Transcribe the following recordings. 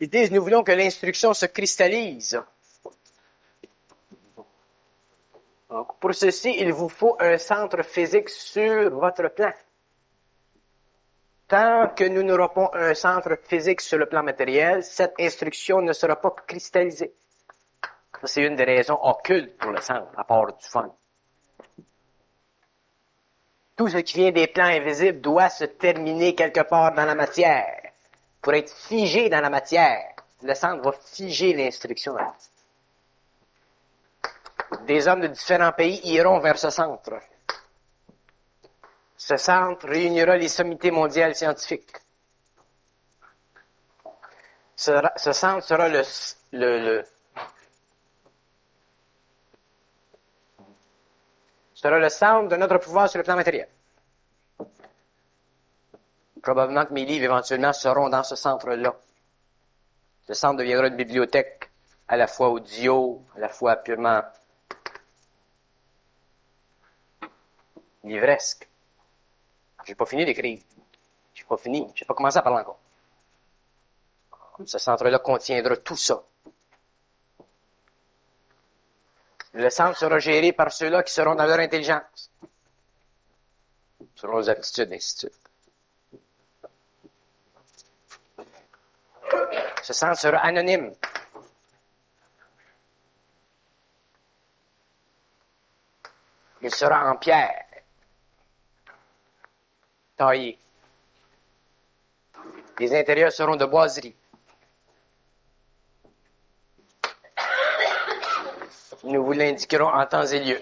Ils disent, nous voulons que l'instruction se cristallise. Donc, pour ceci, il vous faut un centre physique sur votre plan. Tant que nous n'aurons pas un centre physique sur le plan matériel, cette instruction ne sera pas cristallisée. Ça, c'est une des raisons occultes pour le centre, à part du fun. Tout ce qui vient des plans invisibles doit se terminer quelque part dans la matière. Pour être figé dans la matière, le centre va figer l'instruction. Des hommes de différents pays iront vers ce centre. Ce centre réunira les sommités mondiales scientifiques. Ce centre sera sera le centre de notre pouvoir sur le plan matériel. Probablement que mes livres, éventuellement, seront dans ce centre-là. Ce centre deviendra une bibliothèque, à la fois audio, à la fois purement livresque. J'ai pas fini d'écrire. J'ai pas commencé à parler encore. Ce centre-là contiendra tout ça. Le centre sera géré par ceux-là qui seront dans leur intelligence, selon leurs aptitudes, ainsi de suite. Ce centre sera anonyme. Il sera en pierre, taillé. Les intérieurs seront de boiserie. Nous vous l'indiquerons en temps et lieu.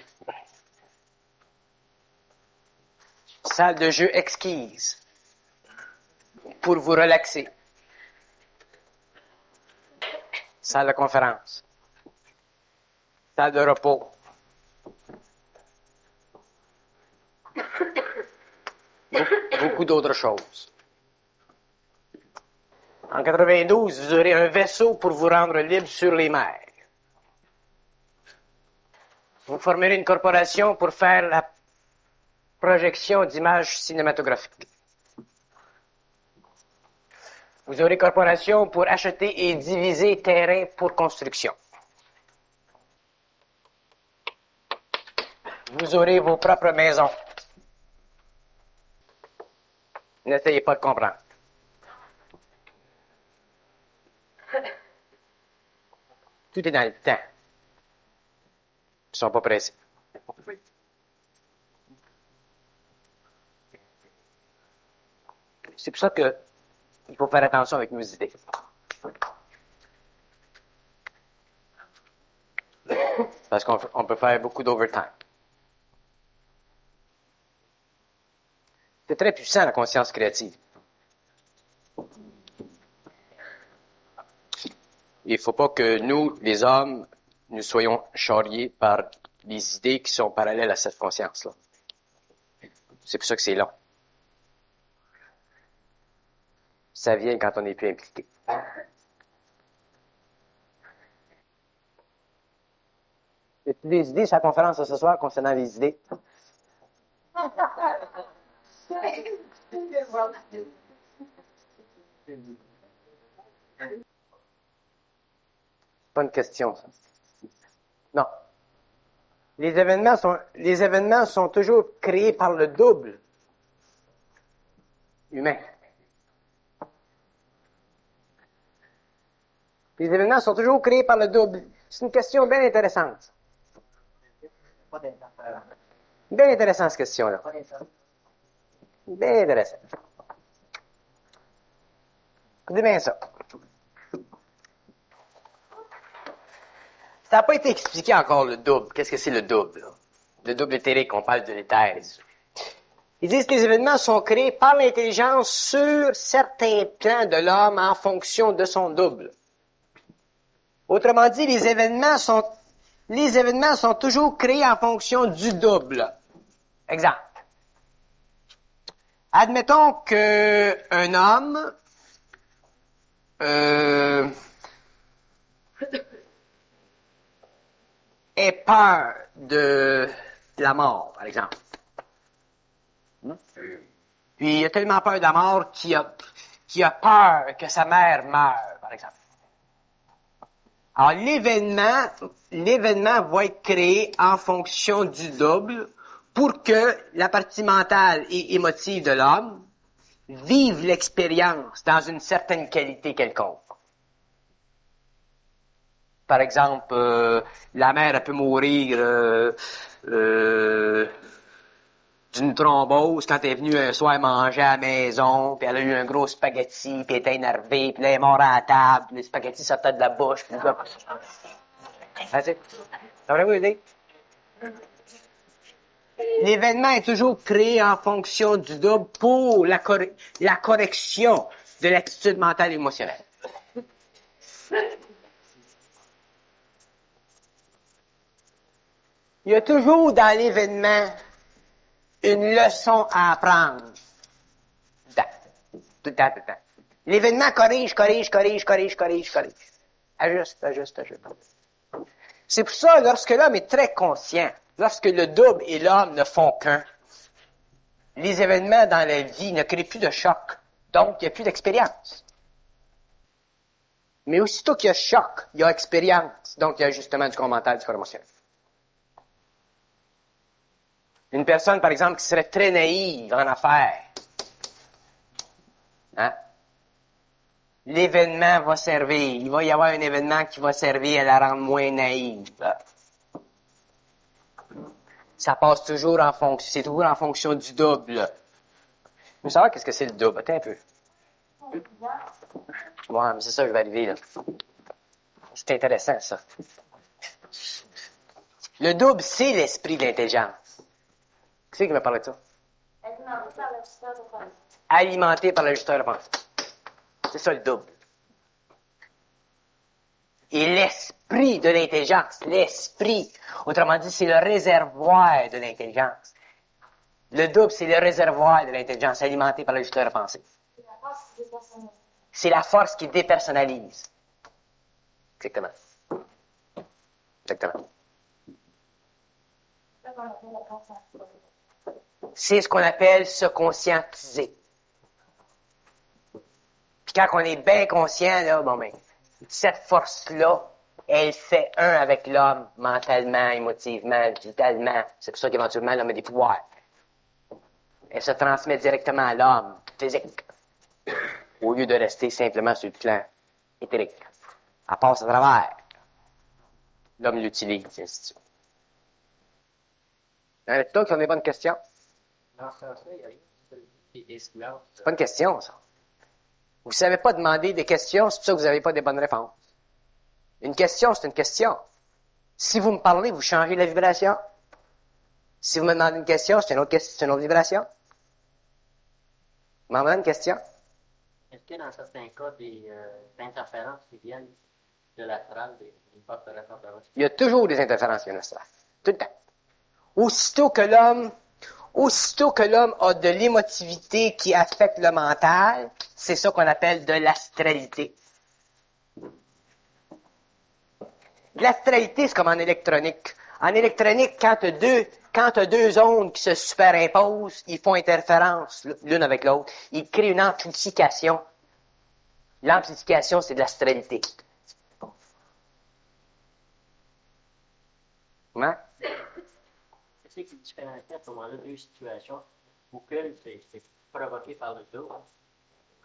Salle de jeu exquise pour vous relaxer. Salle de conférence. Salle de repos. Beaucoup d'autres choses. En 92, vous aurez un vaisseau pour vous rendre libre sur les mers. Vous formerez une corporation pour faire la projection d'images cinématographiques. Vous aurez corporation pour acheter et diviser terrain pour construction. Vous aurez vos propres maisons. N'essayez pas de comprendre. Tout est dans le temps. Ils ne sont pas pressés. C'est pour ça que il faut faire attention avec nos idées. Parce qu'on peut faire beaucoup d'overtime. C'est très puissant, la conscience créative. Il ne faut pas que nous, les hommes, nous soyons charriés par des idées qui sont parallèles à cette conscience-là. C'est pour ça que c'est long. Ça vient quand on n'est plus impliqué. Y a-t-il des idées sur la conférence de ce soir concernant les idées? Pas une question, ça. Non. Les événements sont toujours créés par le double humain. Les événements sont toujours créés par le double. C'est une question bien intéressante. Bien intéressante, cette question-là. Bien intéressant. Écoutez bien ça. Ça n'a pas été expliqué encore, le double. Qu'est-ce que c'est le double, là? Le double éthérique, on parle de l'éther. Ils disent que les événements sont créés par l'intelligence sur certains plans de l'homme en fonction de son double. Autrement dit, les événements sont toujours créés en fonction du double. Exemple. Admettons qu'un homme ait peur de la mort, par exemple. Puis il a tellement peur de la mort qu'il a peur que sa mère meure, par exemple. Alors, l'événement va être créé en fonction du double pour que la partie mentale et émotive de l'homme vive l'expérience dans une certaine qualité quelconque. Par exemple, la mère elle peut mourir d'une thrombose quand elle est venue un soir manger à la maison, puis elle a eu un gros spaghetti, puis elle était énervée, puis là, elle est morte à la table, puis les spaghettis sortaient de la bouche, puis le gars... Vas-y. Ça va vous aider? L'événement est toujours créé en fonction du double pour la correction de l'attitude mentale et émotionnelle. Il y a toujours dans l'événement une leçon à apprendre. Tout le temps. L'événement corrige. Ajuste. C'est pour ça, lorsque l'homme est très conscient, lorsque le double et l'homme ne font qu'un, les événements dans la vie ne créent plus de choc. Donc, il n'y a plus d'expérience. Mais aussitôt qu'il y a choc, il y a expérience. Donc, il y a justement du corps mental, du corps émotionnel. Une personne, par exemple, qui serait très naïve en affaires, hein? L'événement va servir. Il va y avoir un événement qui va servir à la rendre moins naïve. Ça passe toujours en fonction, c'est toujours en fonction du double. Je veux savoir qu'est-ce que c'est le double. Attends un peu. Ouais, mais c'est ça, je vais arriver, là. C'est intéressant, ça. Le double, c'est l'esprit de l'intelligence. Qui c'est qui m'a parlé de ça? Alimenté par l'ajusteur de pensée. C'est ça le double. Et l'esprit de l'intelligence, l'esprit, autrement dit, c'est le réservoir de l'intelligence. Le double, c'est le réservoir de l'intelligence alimenté par l'ajusteur de pensée. C'est la force qui dépersonnalise. Exactement. C'est ce qu'on appelle se conscientiser. Puis quand on est bien conscient, là, cette force-là, elle fait un avec l'homme, mentalement, émotivement, vitalement. C'est pour ça qu'éventuellement, l'homme a des pouvoirs. Elle se transmet directement à l'homme, physique, au lieu de rester simplement sur le plan éthérique. Elle passe à travers. L'homme l'utilise, ainsi de suite. Il y en a d'autres qui ont des bonnes questions? Dans ce sens-là, il y a des silences. C'est pas une question, ça. Vous ne savez pas demander des questions, c'est pour ça que vous n'avez pas des bonnes réponses. Une question, c'est une question. Si vous me parlez, vous changez la vibration. Si vous me demandez une question, c'est une autre vibration. Vous m'en demandez une question? Est-ce que dans certains cas, des interférences qui viennent de l'astral, des forces de ressemblance? Il y a toujours des interférences qui viennent de l'astral. Tout le temps. Aussitôt que l'homme a de l'émotivité qui affecte le mental, c'est ça qu'on appelle de l'astralité. L'astralité, c'est comme en électronique. En électronique, quand tu as deux ondes qui se superimposent, ils font interférence l'une avec l'autre. Ils créent une amplification. L'amplification, c'est de l'astralité. Comment? C'est qui différencie à ce moment-là deux situations où qu'une, c'est provoqué par le dos,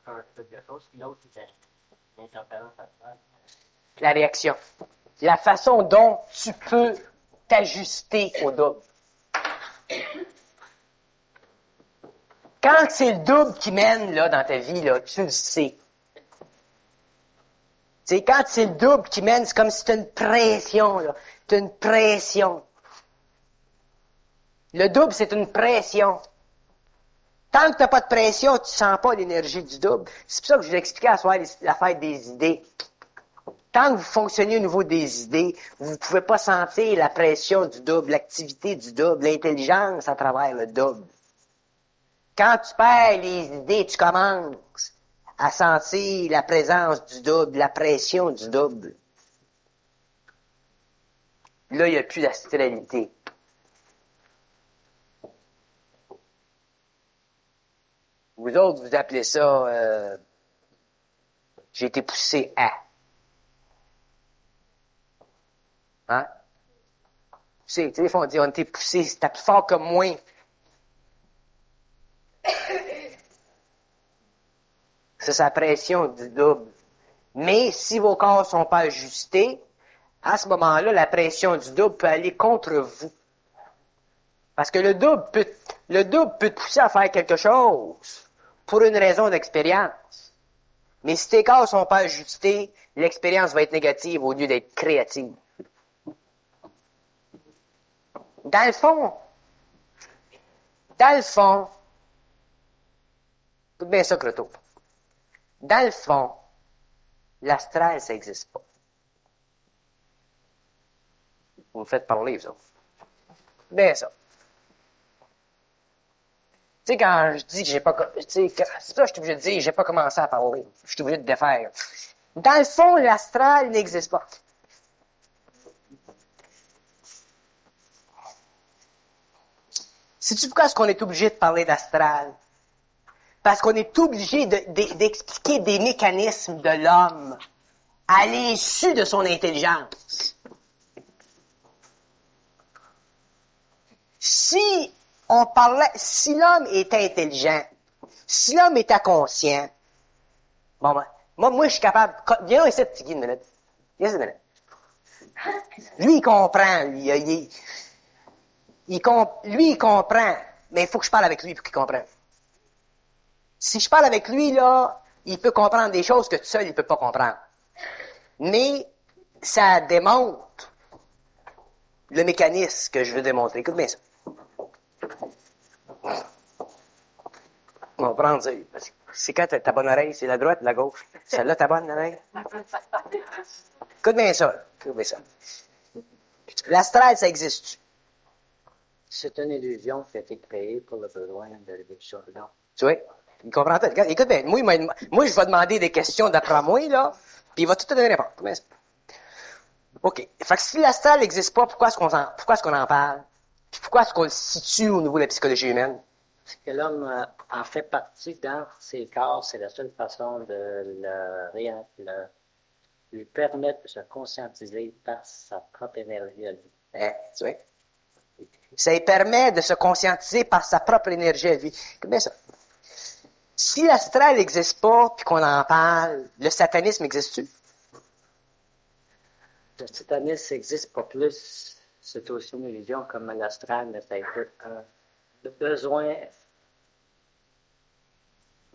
quelque chose, puis l'autre, c'est une interférence astrale. La réaction. La façon dont tu peux t'ajuster au double. Quand c'est le double qui mène là, dans ta vie, là, tu le sais. C'est quand c'est le double qui mène, c'est comme si tu as une pression. Là. Tu as une pression. Le double, c'est une pression. Tant que tu n'as pas de pression, tu ne sens pas l'énergie du double. C'est pour ça que je vous ai expliqué à soir l'affaire des idées. Tant que vous fonctionnez au niveau des idées, vous ne pouvez pas sentir la pression du double, l'activité du double, l'intelligence à travers le double. Quand tu perds les idées, tu commences à sentir la présence du double, la pression du double. Là, il n'y a plus d'astralité. Vous autres, vous appelez ça j'ai été poussé à. Hein? Poussé, tu sais, des fois on dit, on était poussé, c'était plus fort que moi. C'est la pression du double. Mais si vos corps sont pas ajustés, à ce moment-là, la pression du double peut aller contre vous. Parce que le double peut te pousser à faire quelque chose pour une raison d'expérience. Mais si tes corps sont pas ajustés, l'expérience va être négative au lieu d'être créative. Dans le fond, écoute bien ça, Croteau. Dans le fond, l'astral, ça n'existe pas. Vous me faites parler, ça. Bien ça. Tu sais, quand je dis que j'ai pas... Tu sais, c'est ça, je suis obligé de dire, j'ai pas commencé à parler. Je suis obligé de défaire. Dans le fond, l'astral n'existe pas. Sais-tu pourquoi est-ce qu'on est obligé de parler d'astral? Parce qu'on est obligé d'expliquer des mécanismes de l'homme à l'insu de son intelligence. Si l'homme était intelligent, si l'homme était conscient, bon ben, moi je suis capable, viens ici, Tigui, une minute. Viens ici, une minute. Lui, il comprend, lui il comprend, mais il faut que je parle avec lui pour qu'il comprenne. Si je parle avec lui, là, il peut comprendre des choses que tout seul, il peut pas comprendre. Mais ça démontre le mécanisme que je veux démontrer. Écoute bien ça. On va prendre ça. C'est quand ta bonne oreille? C'est la droite ou la gauche? Celle-là, ta bonne oreille? Écoute bien ça. L'astral, ça existe-tu? C'est une illusion qui a été créée pour le besoin de l'évolution de l'homme. Tu vois? Il comprend tout. Écoute bien, moi, je vais demander des questions d'après moi, là, puis il va tout te donner réponse. Comment ça? OK. Fait que si l'astral n'existe pas, pourquoi est-ce qu'on en parle? Puis pourquoi est-ce qu'on le situe au niveau de la psychologie humaine? Parce que l'homme en fait partie dans ses corps, c'est la seule façon de lui permettre de se conscientiser par sa propre énergie à lui. Tu vois? Ça lui permet de se conscientiser par sa propre énergie à lui. Comment ça? Si l'astral n'existe pas, puis qu'on en parle, le satanisme existe-tu? Le satanisme n'existe pas plus. C'est aussi une illusion comme l'astral, mais ça a été le besoin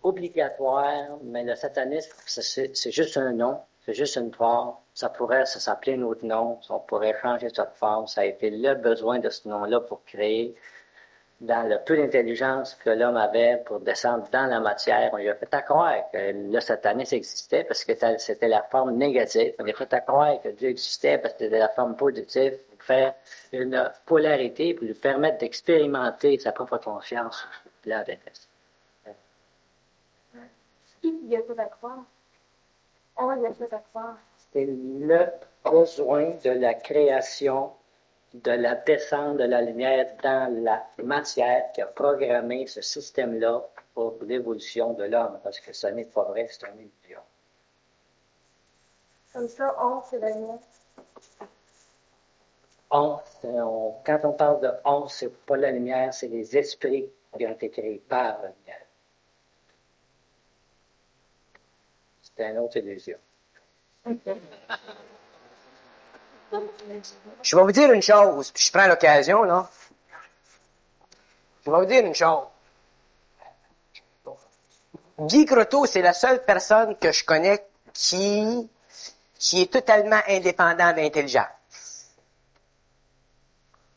obligatoire, mais le satanisme, c'est juste un nom, c'est juste une forme. Ça s'appeler un autre nom, on pourrait changer cette forme. Ça a été le besoin de ce nom-là pour créer, dans le peu d'intelligence que l'homme avait pour descendre dans la matière. On lui a fait à croire que le satanisme existait parce que c'était la forme négative. On lui a fait à croire que Dieu existait parce que c'était la forme positive pour faire une polarité, pour lui permettre d'expérimenter sa propre conscience. Là, Il y a tout à croire. On y a tout à croire. C'est le besoin de la création, de la descente de la lumière dans la matière qui a programmé ce système-là pour l'évolution de l'homme, parce que ce n'est pas vrai, c'est une illusion. Comme ça, c'est la lumière. Quand on parle de c'est pas la lumière, c'est les esprits qui ont été créés par la lumière. C'est une autre illusion. Je vais vous dire une chose, puis je prends l'occasion, là. Je vais vous dire une chose. Guy Croteau, c'est la seule personne que je connais qui est totalement indépendant d'intelligence.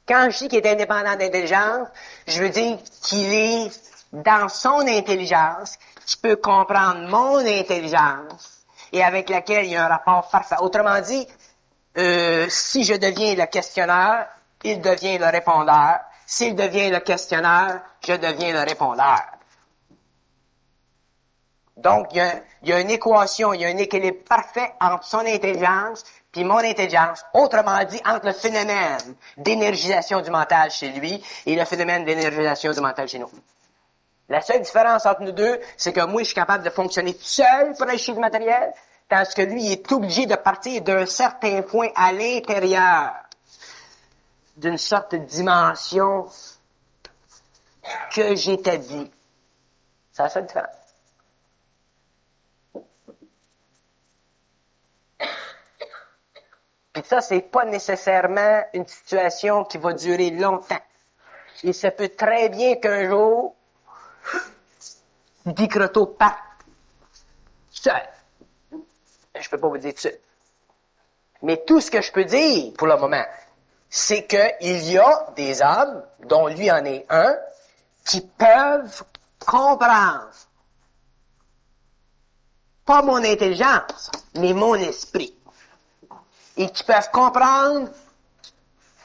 Quand je dis qu'il est indépendant d'intelligence, je veux dire qu'il est dans son intelligence, qui peut comprendre mon intelligence, et avec laquelle il y a un rapport parfait. Autrement dit, si je deviens le questionneur, il devient le répondeur. S'il devient le questionneur, je deviens le répondeur. Donc, il y a une équation, il y a un équilibre parfait entre son intelligence puis mon intelligence. Autrement dit, entre le phénomène d'énergisation du mental chez lui et le phénomène d'énergisation du mental chez nous. La seule différence entre nous deux, c'est que moi, je suis capable de fonctionner tout seul pour aller chez du matériel, tandis que lui est obligé de partir d'un certain point à l'intérieur d'une sorte de dimension que j'établis. Ça a ça de différence. Puis ça, c'est pas nécessairement une situation qui va durer longtemps. Il se peut très bien qu'un jour, Di Croteau parte seul. Je peux pas vous dire tout ça. Mais tout ce que je peux dire pour le moment, c'est qu'il y a des hommes, dont lui en est un, qui peuvent comprendre, pas mon intelligence, mais mon esprit. Et qui peuvent comprendre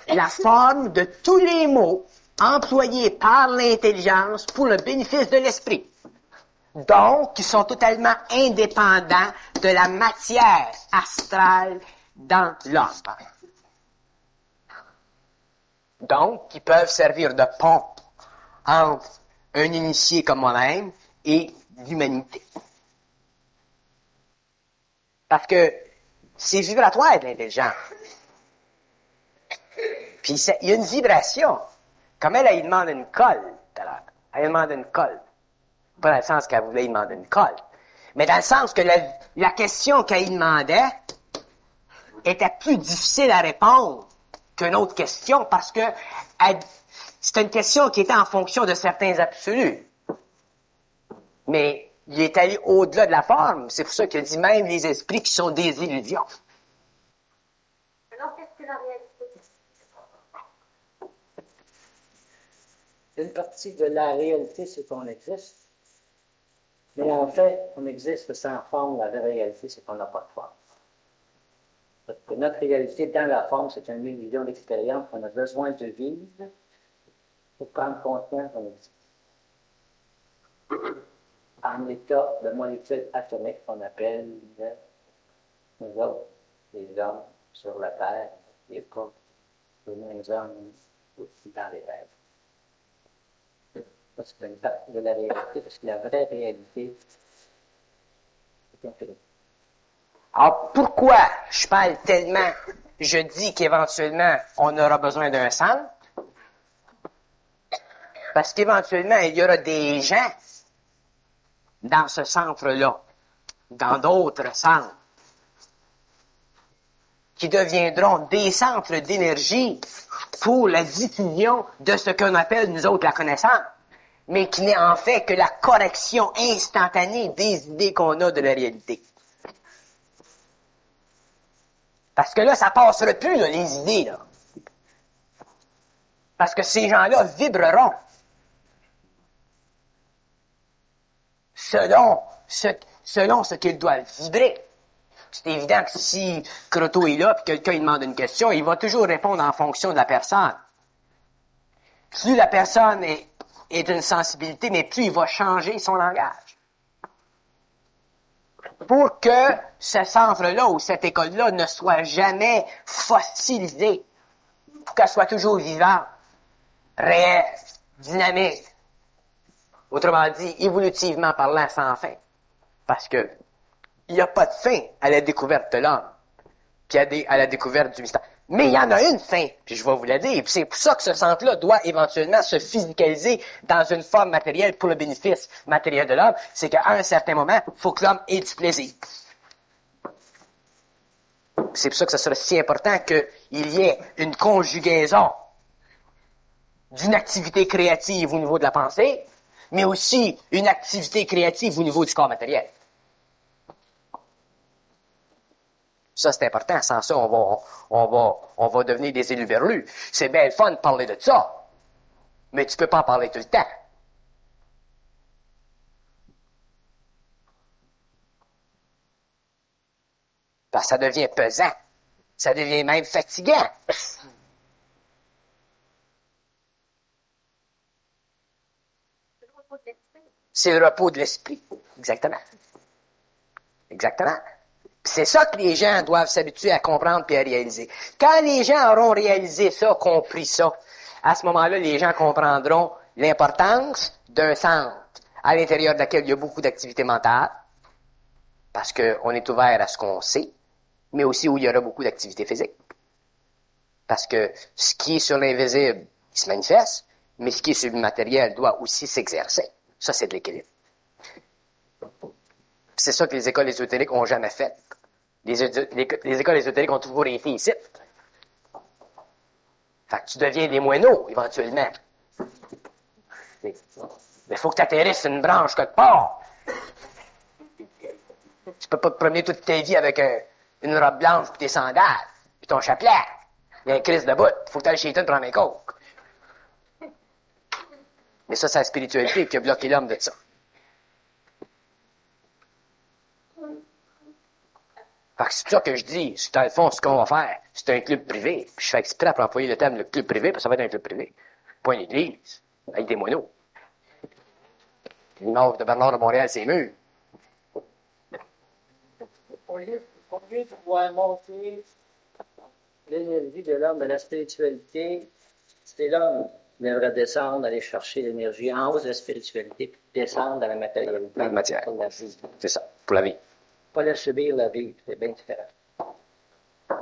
la forme de tous les mots employés par l'intelligence pour le bénéfice de l'esprit. Donc, qui sont totalement indépendants de la matière astrale dans l'homme. Donc, qui peuvent servir de pont entre un initié comme moi-même et l'humanité. Parce que c'est vibratoire de l'intelligence. Puis il y a une vibration. Comme elle demande une colle tout à l'heure. Elle demande une colle. Pas dans le sens qu'elle voulait demander une colle. Mais dans le sens que la question qu'elle demandait était plus difficile à répondre qu'une autre question parce que c'était une question qui était en fonction de certains absolus. Mais il est allé au-delà de la forme. C'est pour ça qu'il dit même les esprits qui sont des illusions. Alors, qu'est-ce que la réalité? Une partie de la réalité, c'est qu'on existe. Mais en fait, on existe sans forme. La vraie réalité, c'est qu'on n'a pas de forme. Parce que notre réalité dans la forme, c'est une illusion d'expérience qu'on a besoin de vivre pour prendre conscience qu'on existe. En état de molécule atomique qu'on appelle nous autres, les hommes sur la Terre, les pas les mêmes hommes aussi dans les rêves. Ça, c'est une partie de la réalité, parce que la vraie réalité, c'est infinie. Alors, pourquoi je parle tellement, je dis qu'éventuellement, on aura besoin d'un centre? Parce qu'éventuellement, il y aura des gens dans ce centre-là, dans d'autres centres, qui deviendront des centres d'énergie pour la diffusion de ce qu'on appelle, nous autres, la connaissance, mais qui n'est en fait que la correction instantanée des idées qu'on a de la réalité. Parce que là, ça passera plus, là, les idées, là. Parce que ces gens-là vibreront selon ce qu'ils doivent vibrer. C'est évident que si Croteau est là et quelqu'un lui demande une question, il va toujours répondre en fonction de la personne. Plus la personne est d'une sensibilité, mais plus il va changer son langage. Pour que ce centre-là ou cette école-là ne soit jamais fossilisée, pour qu'elle soit toujours vivante, réelle, dynamique. Autrement dit, évolutivement parlant, sans fin. Parce que il n'y a pas de fin à la découverte de l'homme, puis à la découverte du mystère. Mais il y en a une fin, puis je vais vous la dire. Puis c'est pour ça que ce centre-là doit éventuellement se physicaliser dans une forme matérielle pour le bénéfice matériel de l'homme. C'est qu'à un certain moment, il faut que l'homme ait du plaisir. C'est pour ça que ce serait si important qu'il y ait une conjugaison d'une activité créative au niveau de la pensée, mais aussi une activité créative au niveau du corps matériel. Ça, c'est important. Sans ça, on va devenir des élus berlus. C'est bien le fun de parler de ça, mais tu peux pas en parler tout le temps. Parce que ça devient pesant. Ça devient même fatigant. C'est le repos de l'esprit. Exactement. Exactement. C'est ça que les gens doivent s'habituer à comprendre et à réaliser. Quand les gens auront réalisé ça, compris ça, à ce moment-là, les gens comprendront l'importance d'un centre à l'intérieur de laquelle il y a beaucoup d'activités mentales. Parce qu'on est ouvert à ce qu'on sait, mais aussi où il y aura beaucoup d'activité physique. Parce que ce qui est sur l'invisible, il se manifeste, mais ce qui est sur le matériel doit aussi s'exercer. Ça, c'est de l'équilibre. C'est ça que les écoles ésotériques n'ont jamais fait. Les écoles ésotériques ont toujours été ici. Fait que tu deviens des moineaux, éventuellement. Mais il faut que tu atterrisses une branche quelque part. Tu peux pas te promener toute ta vie avec une robe blanche, puis tes sandales, puis ton chapelet. Il y a un Christ de bout. Il faut que tu ailles chez toi prendre un coke. Mais ça, c'est la spiritualité qui a bloqué l'homme de ça. Fait que c'est ça que je dis. C'est dans le fond, ce qu'on va faire, c'est un club privé. Puis je fais exprès pour employer le terme le club privé, parce que ça va être un club privé. Pas une église. Avec des moineaux. L'image de Bernard de Montréal, c'est mûr. Au lieu de pouvoir monter l'énergie de l'homme, de la spiritualité, c'est l'homme qui devrait descendre, aller chercher l'énergie en haut de la spiritualité, puis descendre dans la matérialité. Dans la matière. Pour la vie. C'est ça, pour la vie. Pas la subir, la vie, c'est bien différent. Je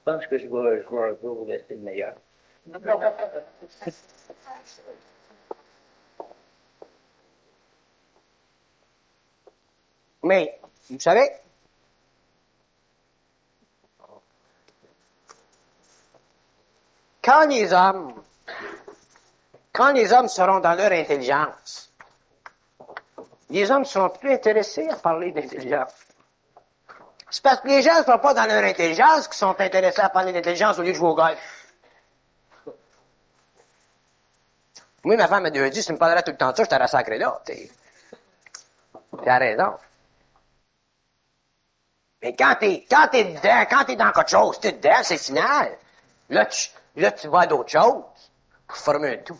pense que je vais un jour être le meilleur. Mais, vous savez, quand les hommes seront dans leur intelligence, les hommes seront plus intéressés à parler d'intelligence. C'est parce que les gens ne sont pas dans leur intelligence qu'ils sont intéressés à parler d'intelligence au lieu de jouer au golf. Moi, ma femme m'a déjà dit, si tu me parlerais tout le temps de ça, je t'aurais sacré là. T'as raison. Mais quand t'es dedans, quand t'es dans quelque chose, t'es dedans, c'est final. Là, tu vois d'autres choses pour former un tout.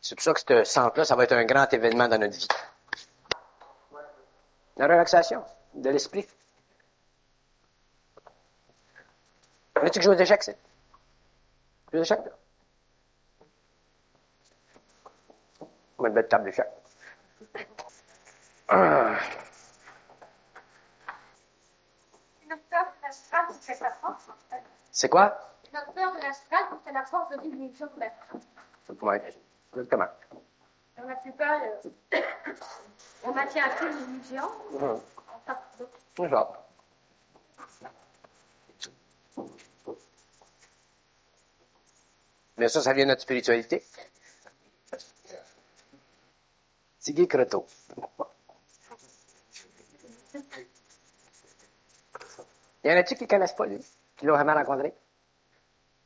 C'est pour ça que ce centre-là, ça va être un grand événement dans notre vie. La relaxation de l'esprit. Connais-tu que je joue aux échecs, c'est? Je joue aux échecs, là. On va une belle table d'échecs. Notre peur de l'astral, c'est la force, en fait. C'est quoi? Notre peur de l'astral, c'est la force de l'illusion de la Ouais. Comment? On n'a plus peur, on maintient plus l'illusion. On tape d'autres. C'est ça. Mais ça vient de notre spiritualité. Tigui Croteau. Y en a-tu qui ne connaissent pas, lui? Qui l'ont jamais rencontré?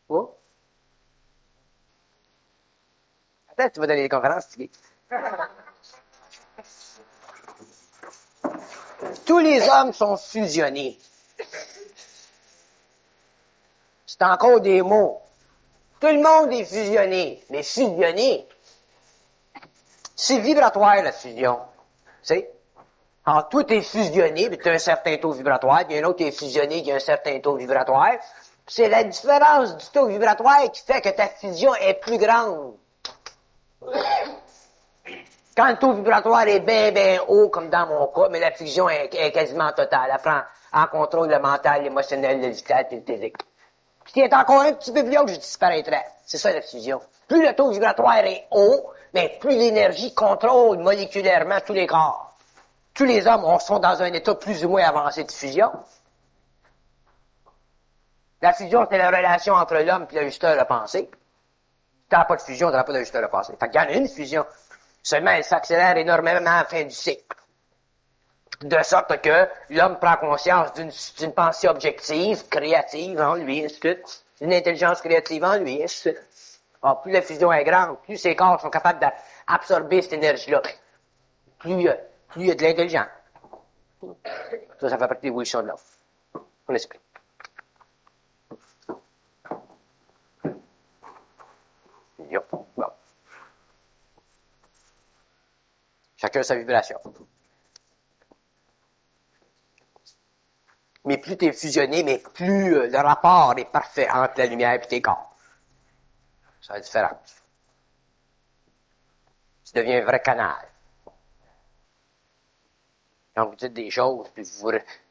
Oh? Peut-être que tu vas donner des conférences, Tigui. Tous les hommes sont fusionnés. C'est encore des mots. Tout le monde est fusionné. Mais fusionné, c'est vibratoire, la fusion. Tu sais? Alors, tout est fusionné, puis tu as un certain taux vibratoire, puis il y a un autre qui est fusionné, qui a un certain taux vibratoire. C'est la différence du taux vibratoire qui fait que ta fusion est plus grande. Quand le taux vibratoire est bien haut, comme dans mon cas, mais la fusion est quasiment totale. Elle prend en contrôle le mental, l'émotionnel, le vital et le physique. Puis s'il est encore un petit peu plus haut, je disparaîtrais. C'est ça la fusion. Plus le taux vibratoire est haut, mais plus l'énergie contrôle moléculairement tous les corps. Tous les hommes sont dans un état plus ou moins avancé de fusion. La fusion, c'est la relation entre l'homme et l'ajusteur de pensée. Si tu n'as pas de fusion, tu n'auras pas d'ajusteur de pensée. Fait qu'il y en a une fusion. Seulement, elle s'accélère énormément à la fin du cycle. De sorte que l'homme prend conscience d'une pensée objective, créative en lui, ainsi de suite. D'une intelligence créative en lui, ainsi de suite. Alors, plus la fusion est grande, plus ses corps sont capables d'absorber cette énergie-là. Plus il y a de l'intelligence. Ça fait partie des évolutions de l'homme. On explique. Yo. Bon. Chacun sa vibration. Mais plus tu es fusionné, mais plus le rapport est parfait entre la lumière et tes corps. Ça a une différence. Tu deviens un vrai canal. Quand vous dites des choses, puis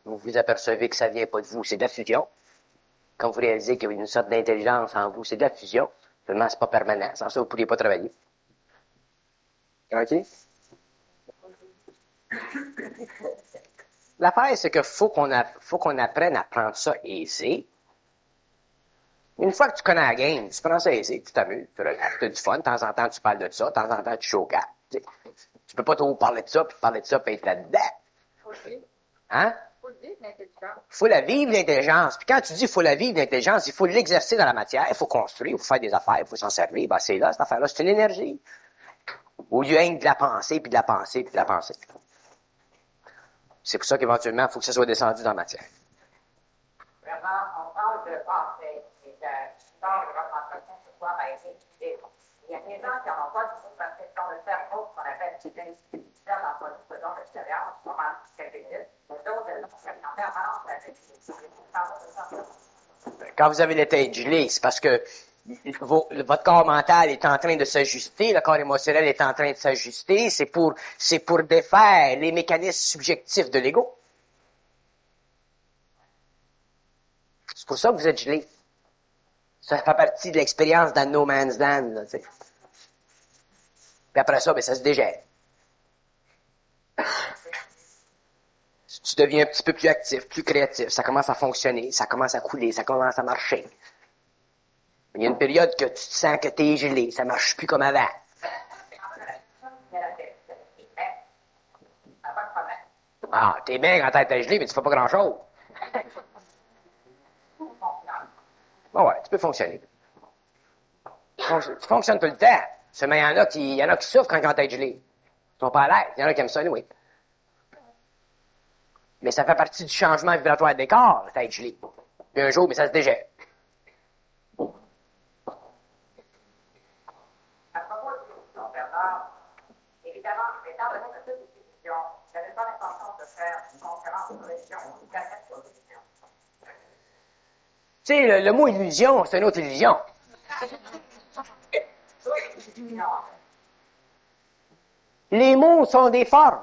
vous apercevez que ça vient pas de vous, c'est de la fusion. Quand vous réalisez qu'il y a une sorte d'intelligence en vous, c'est de la fusion. Seulement, c'est pas permanent. Sans ça, vous ne pourriez pas travailler. OK? L'affaire, c'est qu'il faut qu'on apprenne à prendre ça aisé. Une fois que tu connais la game, tu prends ça aisé, tu t'amuses, tu as du fun, de temps en temps, tu parles de ça, de temps en temps, tu choques. Tu peux pas trop parler de ça, puis être là-dedans. Faut le vivre. Hein? Faut le vivre, l'intelligence. Faut la vivre, l'intelligence. Puis quand tu dis faut la vivre, l'intelligence, il faut l'exercer dans la matière, il faut construire, il faut faire des affaires, il faut s'en servir. Ben, c'est là, cette affaire-là, c'est une énergie. Au lieu de la pensée, puis de la pensée, puis de la pensée. C'est pour ça qu'éventuellement, il faut que ça soit descendu dans la matière. Vraiment, on parle de pensée et de support de votre entretien ce soir a été utilisé. Il y a des gens qui n'en ont pas du tout parce qu'ils ont le cerveau qu'on appelle système d'emploi de l'extérieur, vraiment quelques minutes. D'autres, en permanence, Quand vous avez les têtes gelées, c'est parce que votre corps mental est en train de s'ajuster, le corps émotionnel est en train de s'ajuster, c'est pour défaire les mécanismes subjectifs de l'ego. C'est pour ça que vous êtes gelé. Ça fait partie de l'expérience dans No Man's Land, là, tu sais. Puis après ça, ben, ça se dégèle. Tu deviens un petit peu plus actif, plus créatif, ça commence à fonctionner, ça commence à couler, ça commence à marcher. Il y a une période que tu te sens que t'es gelé, ça marche plus comme avant. Ah, t'es bien quand t'es gelé, mais tu fais pas grand-chose. Bon, ouais, tu peux fonctionner. Tu fonctionnes tout le temps. Seulement, il y en a qui souffrent quand t'es gelé. Ils sont pas à l'aise. Il y en a qui aiment ça, oui. Mais ça fait partie du changement vibratoire des corps, t'es gelé. Puis un jour, mais ça se dégèle. À propos de l'émission, Bernard, évidemment, étant donné que toute émission, je n'avais pas l'intention de faire une conférence sur l'émission ou une canette sur l'émission. Tu sais, le mot illusion, c'est une autre illusion. Les mots sont des formes.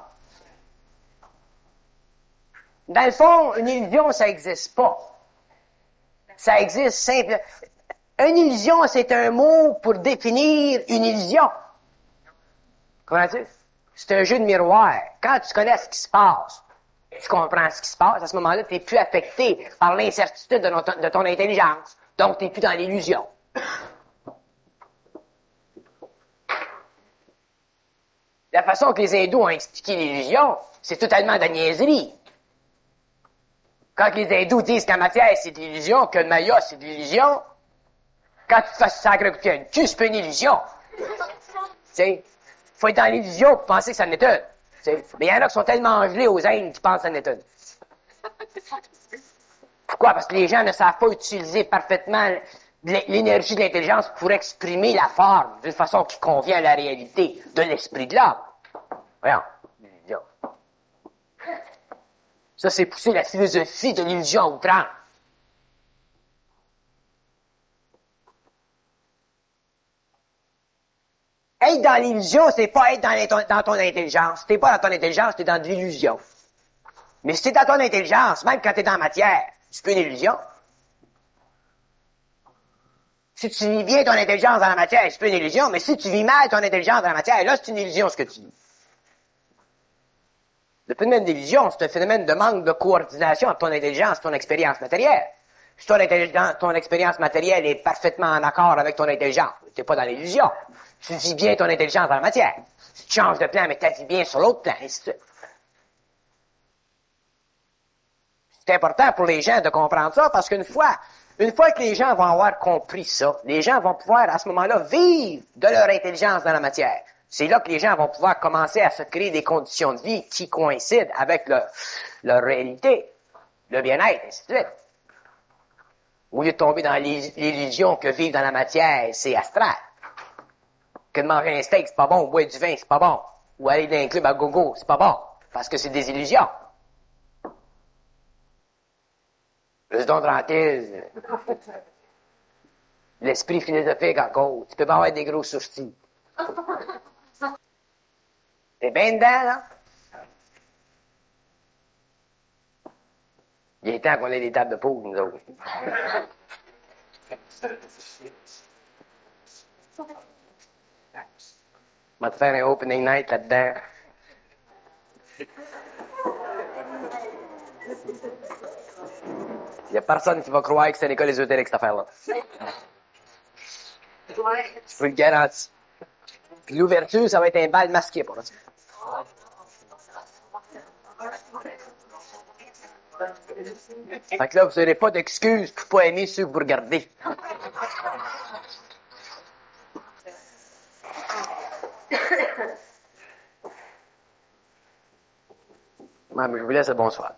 Dans le fond, une illusion, ça n'existe pas. Ça existe simple. Une illusion, c'est un mot pour définir une illusion. Comprends-tu? C'est un jeu de miroir. Quand tu connais ce qui se passe, tu comprends ce qui se passe, à ce moment-là, tu n'es plus affecté par l'incertitude de ton intelligence. Donc, tu n'es plus dans l'illusion. La façon que les hindous ont expliqué l'illusion, c'est totalement de la niaiserie. Quand les hindous disent qu'en matière, c'est de l'illusion, que le maya, c'est de l'illusion, quand tu te fasses sacrer coup de pied à une queue, c'est pas une illusion. Tu sais, faut être dans l'illusion pour penser que ça n'est une. Mais il y en a qui sont tellement gelés aux Indes qu'ils pensent que ça n'est une. Pourquoi? Parce que les gens ne savent pas utiliser parfaitement l'énergie de l'intelligence pour exprimer la forme d'une façon qui convient à la réalité de l'esprit de l'homme. Voyons, l'illusion. Ça, c'est pousser la philosophie de l'illusion à outrance. Être dans l'illusion, c'est pas être dans ton intelligence. Si t'es pas dans ton intelligence, t'es dans de l'illusion. Mais si t'es dans ton intelligence, même quand t'es dans la matière, c'est plus une illusion. Si tu vis bien ton intelligence dans la matière, c'est plus une illusion. Mais si tu vis mal ton intelligence dans la matière, là, c'est une illusion ce que tu vis. Le phénomène d'illusion, c'est un phénomène de manque de coordination entre ton intelligence et ton expérience matérielle. Si ton expérience matérielle est parfaitement en accord avec ton intelligence, tu n'es pas dans l'illusion. Tu vis bien ton intelligence dans la matière. Si tu changes de plan, mais tu vis bien sur l'autre plan, ainsi de suite. C'est important pour les gens de comprendre ça, parce qu'une fois que les gens vont avoir compris ça, les gens vont pouvoir, à ce moment-là, vivre de leur intelligence dans la matière. C'est là que les gens vont pouvoir commencer à se créer des conditions de vie qui coïncident avec leur réalité, le bien-être, ainsi de suite. Au lieu de tomber dans l'illusion que vivre dans la matière, c'est astral. Que de manger un steak, c'est pas bon, ou boire du vin, c'est pas bon. Ou aller dans un club à gogo, c'est pas bon. Parce que c'est des illusions. Le don de rentise, l'esprit philosophique encore. Tu peux pas avoir des gros sourcils. T'es bien dedans, là? Il est temps qu'on ait des tables de poule, nous autres. On va te faire un opening night là-dedans. Il n'y a personne qui va croire que c'est une école ésotérique, cette affaire-là. Je vous le garantis. Puis l'ouverture, ça va être un bal masqué pour ça. Fait que là, vous n'aurez pas d'excuses pour pas aimer ceux que vous regardez. Ouais, mais je vous laisse le bonsoir.